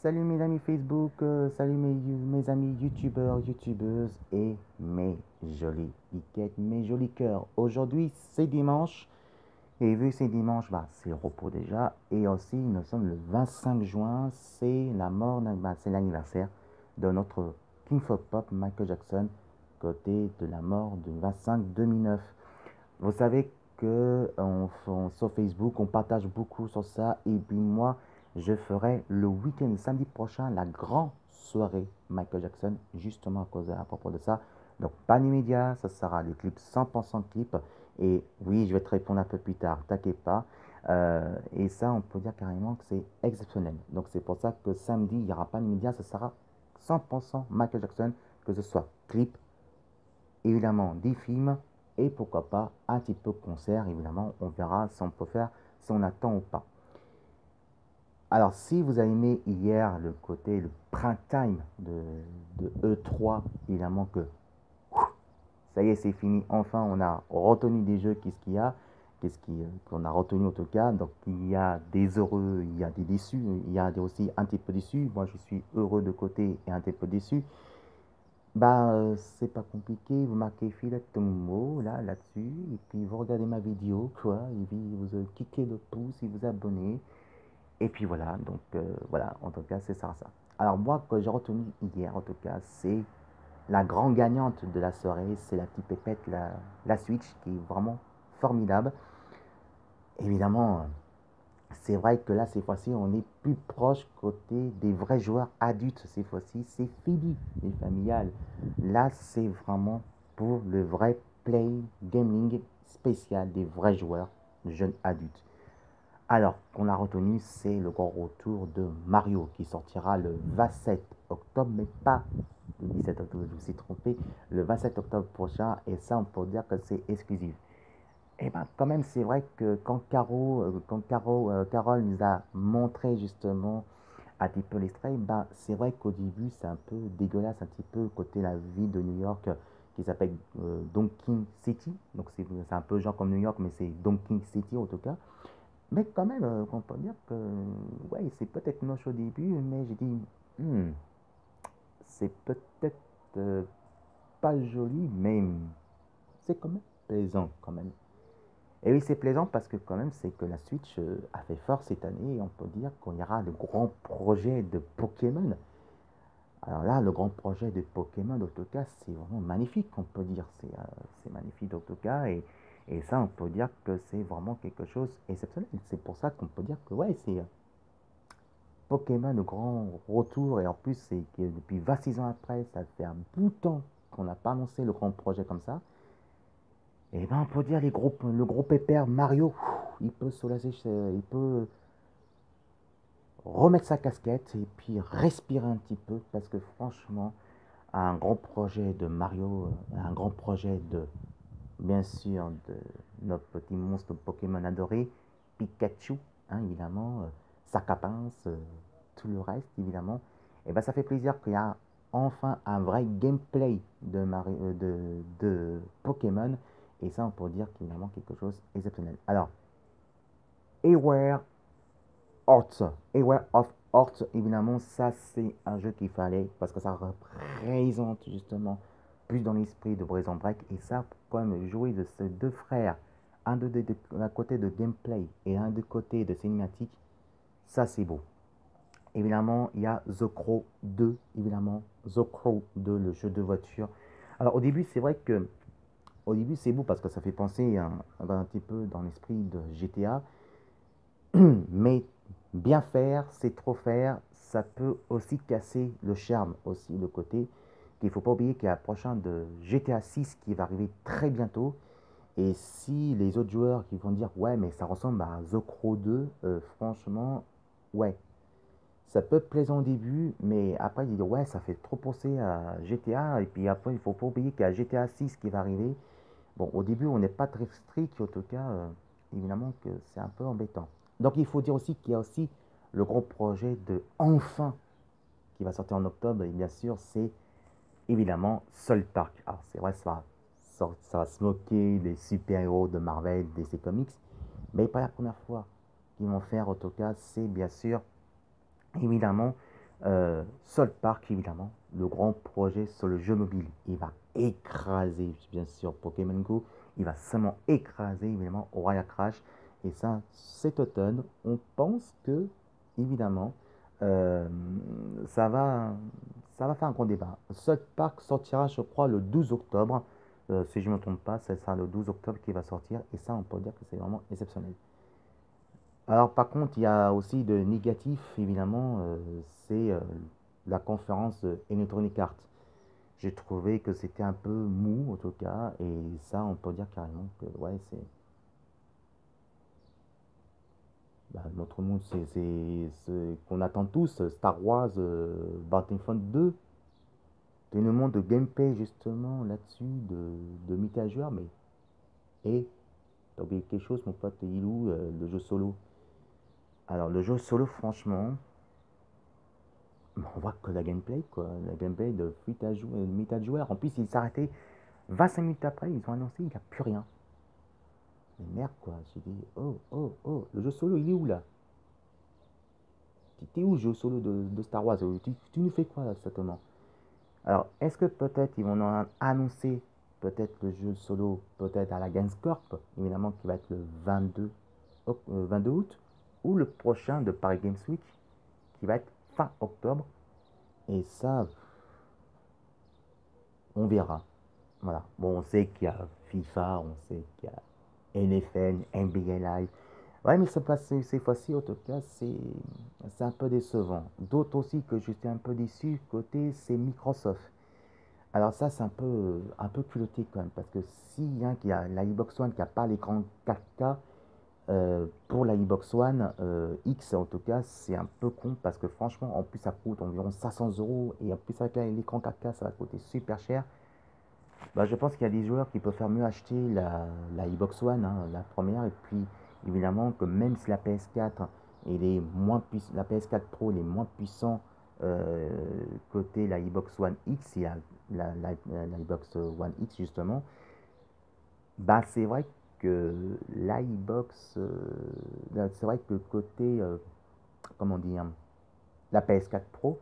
Salut mes amis Facebook, salut mes amis YouTubeurs, YouTubeuses et mes jolis geekettes, mes jolis cœurs. Aujourd'hui c'est dimanche et vu que c'est dimanche, bah, c'est le repos déjà. Et aussi nous sommes le 25 juin, c'est la mort, bah, c'est l'anniversaire de notre King of Pop Michael Jackson, côté de la mort du 25 2009. Vous savez que sur Facebook, on partage beaucoup sur ça. Et puis moi, je ferai le week-end, samedi prochain, la grande soirée Michael Jackson, justement à propos de ça. Donc, pas d'immédiat, ça sera des clips 100% clips. Et oui, je vais te répondre un peu plus tard, t'inquiète pas. Et ça, on peut dire carrément que c'est exceptionnel. Donc, c'est pour ça que samedi, il n'y aura pas d'immédiat, ça sera 100% Michael Jackson, que ce soit clip, évidemment 10 films et pourquoi pas un petit peu concert. Évidemment, on verra si on peut faire, si on attend ou pas. Alors, si vous avez aimé hier le côté, le prime time de E3, évidemment que ça y est, c'est fini. Enfin, on a retenu des jeux. Qu'est-ce qu'il y a? Qu'on a retenu en tout cas? Donc, il y a des heureux, il y a des déçus, il y a aussi un petit peu déçus. Moi, je suis heureux de côté et un petit peu déçu. Bah, c'est pas compliqué, vous marquez Philippe mot là, là-dessus, et puis vous regardez ma vidéo, quoi, et puis vous cliquez le pouce et vous abonnez, et puis voilà, donc voilà, en tout cas, c'est ça, ça. Alors, moi, que j'ai retenu hier, en tout cas, c'est la grande gagnante de la soirée, c'est la petite pépette, la Switch, qui est vraiment formidable. Évidemment, c'est vrai que là, cette fois-ci, on est plus proche côté des vrais joueurs adultes. Cette fois-ci, c'est fini, les familiales. Là, c'est vraiment pour le vrai play gaming spécial des vrais joueurs jeunes adultes. Alors, qu'on a retenu, c'est le grand retour de Mario qui sortira le 27 octobre, mais pas le 17 octobre, je me suis trompé, le 27 octobre prochain. Et ça, on peut dire que c'est exclusif. Et ben quand même, c'est vrai que Carole nous a montré justement un petit peu l'extrait, ben, c'est vrai qu'au début, c'est un peu dégueulasse, un petit peu côté la ville de New York qui s'appelle Donkin City. Donc c'est un peu genre comme New York, mais c'est Donkin City en tout cas. Mais quand même, on peut dire que ouais, c'est peut-être moche au début, mais j'ai dit, hmm, c'est peut-être pas joli, mais c'est quand même plaisant quand même. Et oui, c'est plaisant parce que quand même, c'est que la Switch a fait fort cette année et on peut dire qu'il y aura de grands projets de Pokémon. Alors là, le grand projet de Pokémon, en tout cas, c'est vraiment magnifique, on peut dire. C'est magnifique, en tout cas. Et ça, on peut dire que c'est vraiment quelque chose d'exceptionnel. C'est pour ça qu'on peut dire que, ouais, c'est Pokémon, le grand retour. Et en plus, c'est que depuis 26 ans après, ça fait un bout de temps qu'on n'a pas annoncé le grand projet comme ça. Et ben, on peut dire le gros pépère Mario, il peut soulager, il peut remettre sa casquette et puis respirer un petit peu parce que franchement, un grand projet de Mario, un grand projet de, bien sûr, de notre petit monstre Pokémon adoré, Pikachu, hein, évidemment, Sakapins, tout le reste, évidemment. Et ben, ça fait plaisir qu'il y a enfin un vrai gameplay de, de Pokémon. Et ça, on peut dire qu'il y a vraiment quelque chose d'exceptionnel. Alors, Aware Hearts. Aware of Hearts, évidemment, ça c'est un jeu qu'il fallait parce que ça représente justement plus dans l'esprit de Prison Break. Et ça, quand même, jouer de ces deux frères, d'un côté de gameplay et un de côté de cinématique, ça c'est beau. Évidemment, il y a The Crow 2, évidemment, The Crow 2, le jeu de voiture. Alors au début, c'est vrai que au début c'est beau parce que ça fait penser un petit peu dans l'esprit de GTA. Mais bien faire, c'est trop faire, ça peut aussi casser le charme, aussi le côté qu'il ne faut pas oublier qu'il y a un prochain de GTA 6 qui va arriver très bientôt. Et si les autres joueurs qui vont dire ouais mais ça ressemble à The Crow 2, franchement, ouais, ça peut être plaisant au début, mais après ils disent ouais ça fait trop penser à GTA, et puis après il faut pas oublier qu'il y a GTA 6 qui va arriver. Bon, au début, on n'est pas très strict, en tout cas, évidemment que c'est un peu embêtant. Donc, il faut dire aussi qu'il y a aussi le gros projet de Enfin qui va sortir en octobre, et bien sûr, c'est évidemment Soul Park. Alors, c'est vrai, ça va se moquer des super-héros de Marvel, DC Comics, mais pas la première fois qu'ils vont faire, en tout cas, c'est bien sûr, évidemment, South Park, évidemment, le grand projet sur le jeu mobile. Il va écraser, bien sûr, Pokémon Go. Il va seulement écraser, évidemment, Royal Crash. Et ça, cet automne, on pense que, évidemment, euh, ça va, ça va faire un grand débat. South Park sortira, je crois, le 12 octobre. Si je ne me trompe pas, ce sera le 12 octobre qui va sortir. Et ça, on peut dire que c'est vraiment exceptionnel. Alors, par contre, il y a aussi de négatifs, évidemment, c'est la conférence de Electronic Arts. J'ai trouvé que c'était un peu mou, en tout cas, et ça, on peut dire carrément que, ouais, c'est. Bah, notre monde, c'est qu'on attend tous, Star Wars Battlefront 2. Tu nous montres de gameplay, justement, là-dessus, de meet à joueur, mais. Et, t'as oublié quelque chose, mon pote, il est où le jeu solo? Alors, le jeu solo, franchement. On voit que la gameplay, quoi. La gameplay de fuite à jouer, de à joueur. En plus, il s'est arrêté 25 minutes après, ils ont annoncé il n'y a plus rien. Mais merde, quoi. J'ai dit, oh, oh, oh, le jeu solo, il est où là? T'es où le jeu solo de Star Wars? Tu nous fais quoi là, exactement? Alors, est-ce que peut-être ils vont annoncer peut-être le jeu solo, peut-être à la Gamescorp, évidemment, qui va être le 22 août, ou le prochain de Paris Games Week, qui va être fin octobre. Et ça, on verra. Voilà. Bon, on sait qu'il y a FIFA, on sait qu'il y a NFL, NBA Live. Ouais, mais ces fois-ci, en tout cas, c'est un peu décevant. D'autres aussi que j'étais un peu déçu, côté, c'est Microsoft. Alors ça, c'est un peu culotté quand même, parce que s'il y a la Xbox One qui n'a pas l'écran 4K, pour la Xbox One X, en tout cas, c'est un peu con, parce que franchement, en plus, ça coûte environ 500 euros, et en plus, avec l'écran 4K, ça va coûter super cher. Bah, je pense qu'il y a des joueurs qui peuvent faire mieux acheter la Xbox One, hein, la première, et puis évidemment que même si la PS4 la PS4 Pro est moins puissant euh, côté la Xbox One X et la Xbox One X justement, bah c'est vrai que la Xbox, c'est vrai que côté, comment dire, la PS4 Pro,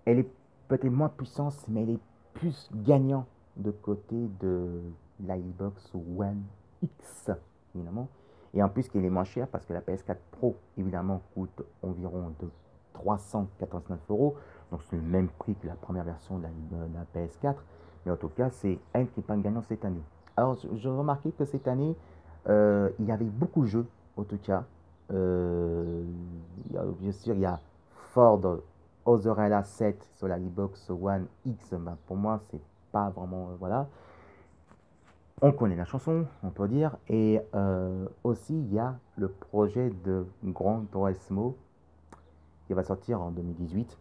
elle est peut-être moins puissante, mais elle est plus gagnante de côté de la Xbox One X, évidemment. Et en plus, qu'elle est moins chère parce que la PS4 Pro, évidemment, coûte environ de 389 euros. Donc, c'est le même prix que la première version de la PS4. Mais en tout cas, c'est elle qui est pas gagnante cette année. Alors, je remarquais que cette année, il y avait beaucoup de jeux, en tout cas. Bien sûr, il y a Ford Ozorella 7 sur la Xbox One X. Ben, pour moi, c'est pas vraiment. Voilà. On connaît la chanson, on peut dire. Et aussi, il y a le projet de Gran Turismo qui va sortir en 2018.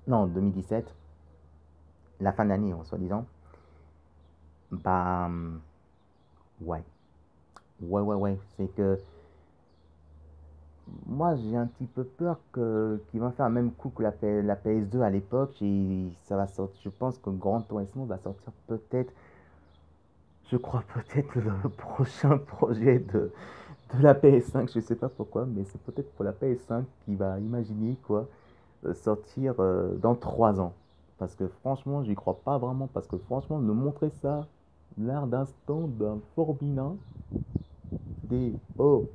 Non, 2017. La fin d'année, en soi-disant. Bah, ouais. Ouais, ouais, ouais. C'est que moi, j'ai un petit peu peur qu'ils vont faire le même coup que la PS2 à l'époque. Et ça va sortir. Je pense que Gran Turismo va sortir peut-être. Je crois peut-être le prochain projet de la PS5. Je sais pas pourquoi, mais c'est peut-être pour la PS5 qui va imaginer quoi sortir dans 3 ans. Parce que franchement, j'y crois pas vraiment. Parce que franchement, nous montrer ça, l'air d'instant d'un Forbina, des oh,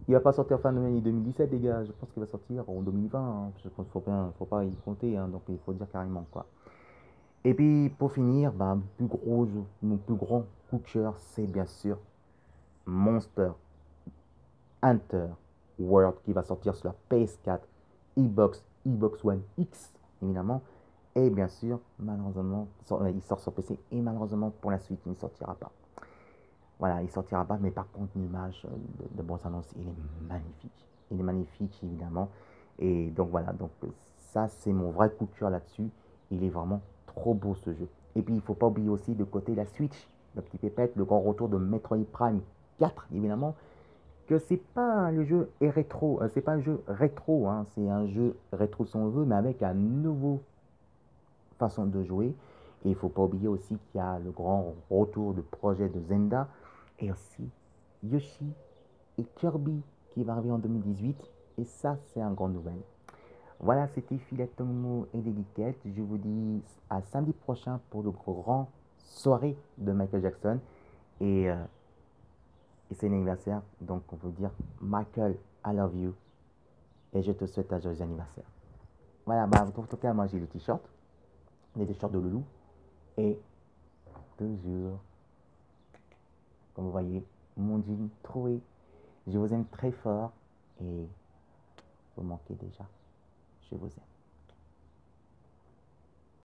il va pas sortir fin de l'année 2017, les gars. Je pense qu'il va sortir en 2020, hein. Je pense qu'il faut pas y compter, hein. Donc il faut dire carrément quoi. Et puis pour finir, bah, mon plus grand coup de cœur, c'est bien sûr Monster Hunter World qui va sortir sur la PS4, Xbox One X, évidemment. Et bien sûr, malheureusement, il sort sur PC et malheureusement pour la suite, il ne sortira pas. Voilà, il sortira pas, mais par contre, l'image de bande-annonce, il est magnifique. Il est magnifique, évidemment. Et donc voilà, donc ça, c'est mon vrai coup de cœur là-dessus. Il est vraiment trop beau ce jeu. Et puis, il ne faut pas oublier aussi de côté la Switch, le petit pépette, le grand retour de Metroid Prime 4, évidemment, que c'est pas le jeu est rétro, c'est pas un jeu rétro, hein, c'est un jeu rétro si on veut, mais avec un nouveau façon de jouer. Et il ne faut pas oublier aussi qu'il y a le grand retour de projet de Zelda et aussi Yoshi et Kirby qui va arriver en 2018. Et ça, c'est une grande nouvelle. Voilà, c'était Philette Tomo et les Geekettes. Je vous dis à samedi prochain pour le grand soirée de Michael Jackson. Et, euh, et c'est l'anniversaire, donc on peut dire Michael, I love you. Et je te souhaite un joyeux anniversaire. Voilà, bah, en tout cas, moi j'ai le t-shirt, les t-shirts de Loulou. Et toujours, comme vous voyez, mon jean troué. Je vous aime très fort et vous manquez déjà. Je vous aime.